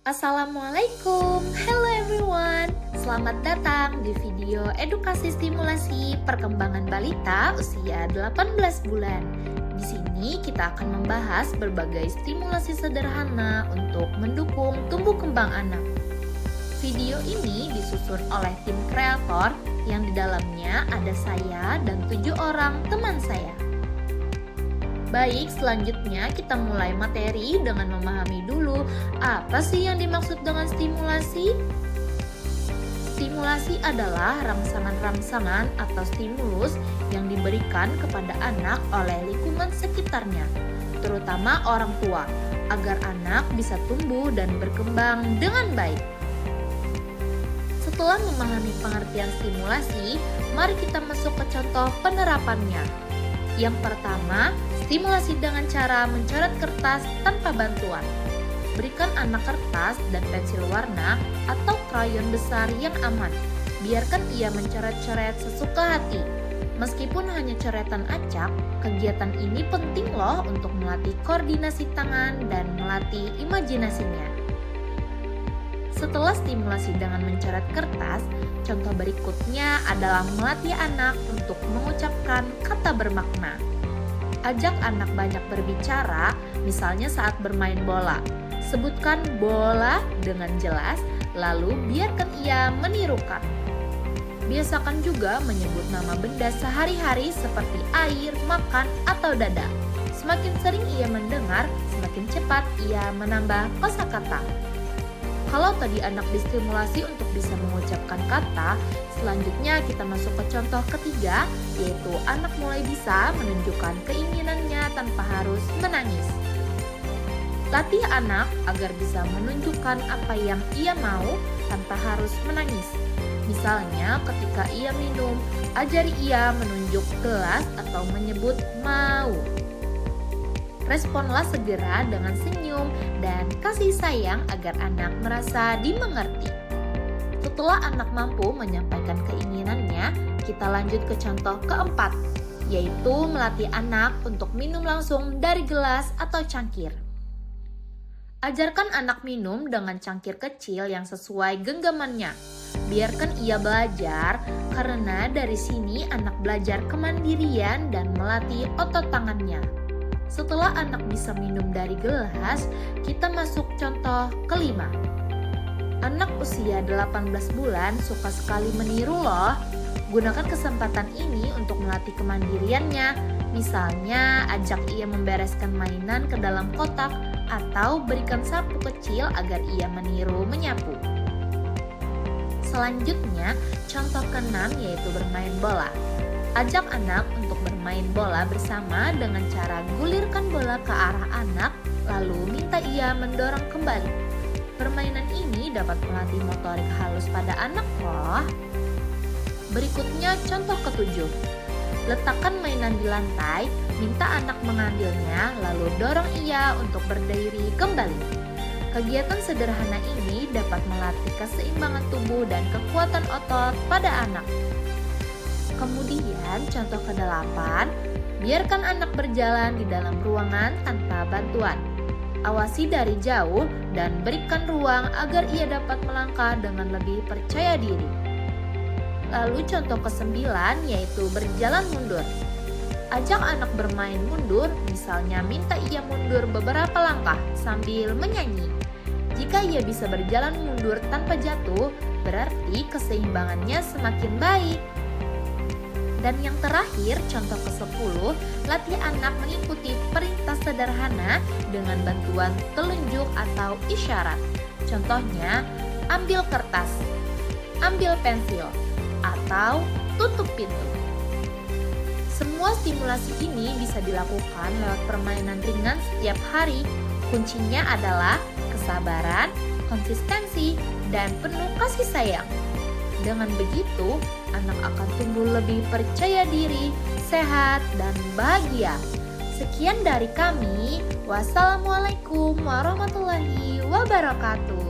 Assalamualaikum, hello everyone. Selamat datang di video edukasi stimulasi perkembangan balita usia 18 bulan. Di sini kita akan membahas berbagai stimulasi sederhana untuk mendukung tumbuh kembang anak. Video ini disusun oleh tim kreator yang di dalamnya ada saya dan 7 orang teman saya. Baik, selanjutnya kita mulai materi dengan memahami dulu apa sih yang dimaksud dengan stimulasi. Stimulasi adalah rangsangan-rangsangan atau stimulus yang diberikan kepada anak oleh lingkungan sekitarnya, terutama orang tua, agar anak bisa tumbuh dan berkembang dengan baik. Setelah memahami pengertian stimulasi, mari kita masuk ke contoh penerapannya. Yang pertama, stimulasi dengan cara mencoret kertas tanpa bantuan. Berikan anak kertas dan pensil warna atau krayon besar yang aman. Biarkan ia mencoret-coret sesuka hati. Meskipun hanya coretan acak, kegiatan ini penting loh untuk melatih koordinasi tangan dan melatih imajinasinya. Setelah stimulasi dengan mencoret kertas, contoh berikutnya adalah melatih anak untuk mengucapkan kata bermakna. Ajak anak banyak berbicara, misalnya saat bermain bola. Sebutkan bola dengan jelas, lalu biarkan ia menirukan. Biasakan juga menyebut nama benda sehari-hari seperti air, makan, atau dada. Semakin sering ia mendengar, semakin cepat ia menambah kosakata. Kalau tadi anak distimulasi untuk bisa mengucapkan kata, selanjutnya kita masuk ke contoh ketiga, yaitu anak mulai bisa menunjukkan keinginannya tanpa harus menangis. Latih anak agar bisa menunjukkan apa yang ia mau tanpa harus menangis. Misalnya ketika ia minum, ajari ia menunjuk gelas atau menyebut mau. Responlah segera dengan senyum dan kasih sayang agar anak merasa dimengerti. Setelah anak mampu menyampaikan keinginannya, kita lanjut ke contoh keempat, yaitu melatih anak untuk minum langsung dari gelas atau cangkir. Ajarkan anak minum dengan cangkir kecil yang sesuai genggamannya. Biarkan ia belajar, karena dari sini anak belajar kemandirian dan melatih otot tangannya. Setelah anak bisa minum dari gelas, kita masuk contoh kelima. Anak usia 18 bulan suka sekali meniru loh. Gunakan kesempatan ini untuk melatih kemandiriannya. Misalnya, ajak ia membereskan mainan ke dalam kotak atau berikan sapu kecil agar ia meniru menyapu. Selanjutnya, contoh keenam yaitu bermain bola. Ajak anak untuk bermain bola bersama dengan cara gulirkan bola ke arah anak, lalu minta ia mendorong kembali. Permainan ini dapat melatih motorik halus pada anak loh. Berikutnya contoh ketujuh. Letakkan mainan di lantai, minta anak mengambilnya, lalu dorong ia untuk berdiri kembali. Kegiatan sederhana ini dapat melatih keseimbangan tubuh dan kekuatan otot pada anak. Kemudian contoh ke-8, biarkan anak berjalan di dalam ruangan tanpa bantuan. Awasi dari jauh dan berikan ruang agar ia dapat melangkah dengan lebih percaya diri. Lalu contoh ke-9 yaitu berjalan mundur. Ajak anak bermain mundur, misalnya minta ia mundur beberapa langkah sambil menyanyi. Jika ia bisa berjalan mundur tanpa jatuh, berarti keseimbangannya semakin baik. Dan yang terakhir, contoh ke-10, latih anak mengikuti perintah sederhana dengan bantuan telunjuk atau isyarat. Contohnya, ambil kertas, ambil pensil, atau tutup pintu. Semua stimulasi ini bisa dilakukan lewat permainan ringan setiap hari. Kuncinya adalah kesabaran, konsistensi, dan penuh kasih sayang. Dengan begitu, anak akan tumbuh lebih percaya diri, sehat, dan bahagia. Sekian dari kami. Wassalamualaikum warahmatullahi wabarakatuh.